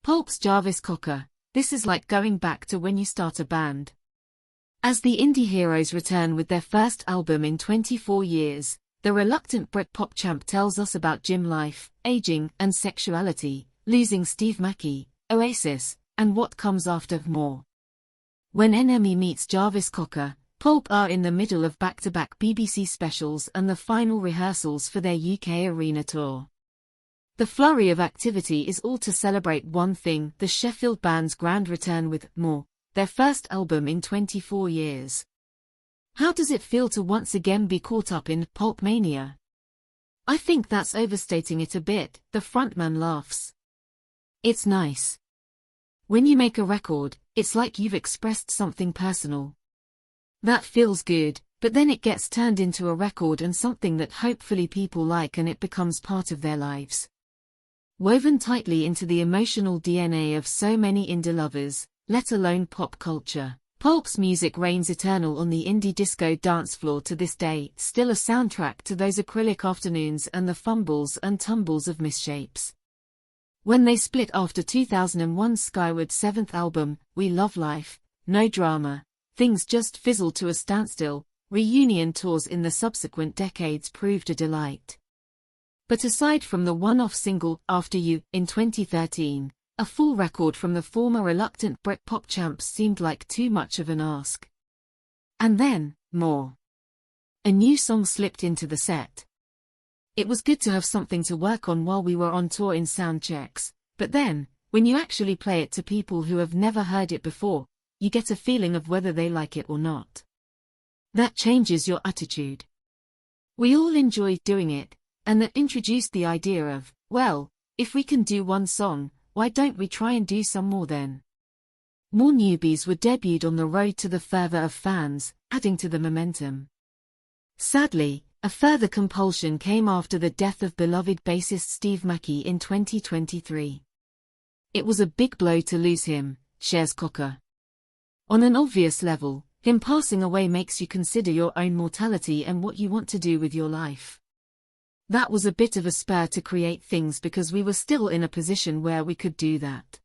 Pulp's Jarvis Cocker, this is like going back to when you start a band. As the indie heroes return with their first album in 24 years, the reluctant Britpop champ tells us about gym life, aging and sexuality, losing Steve Mackey, Oasis, and what comes after more. When NME meets Jarvis Cocker, Pulp are in the middle of back-to-back BBC specials and the final rehearsals for their UK arena tour. The flurry of activity is all to celebrate one thing: the Sheffield band's grand return with More, their first album in 24 years. How does it feel to once again be caught up in Pulp mania? I think that's overstating it a bit, the frontman laughs. It's nice. When you make a record, it's like you've expressed something personal. That feels good, but then it gets turned into a record and something that hopefully people like, and it becomes part of their lives. Woven tightly into the emotional DNA of so many indie lovers, let alone pop culture, Pulp's music reigns eternal on the indie disco dance floor to this day, still a soundtrack to those acrylic afternoons and the fumbles and tumbles of misshapes. When they split after 2001's Skyward's seventh album, We Love Life, no drama, things just fizzled to a standstill. Reunion tours in the subsequent decades proved a delight. But aside from the one-off single, After You, in 2013, a full record from the former reluctant Britpop champs seemed like too much of an ask. And then, More. A new song slipped into the set. It was good to have something to work on while we were on tour in sound checks, but then, when you actually play it to people who have never heard it before, you get a feeling of whether they like it or not. That changes your attitude. We all enjoyed doing it, and that introduced the idea of, well, if we can do one song, why don't we try and do some more then? More newbies were debuted on the road to the fervor of fans, adding to the momentum. Sadly, a further compulsion came after the death of beloved bassist Steve Mackey in 2023. It was a big blow to lose him, shares Cocker. On an obvious level, him passing away makes you consider your own mortality and what you want to do with your life. That was a bit of a spur to create things because we were still in a position where we could do that.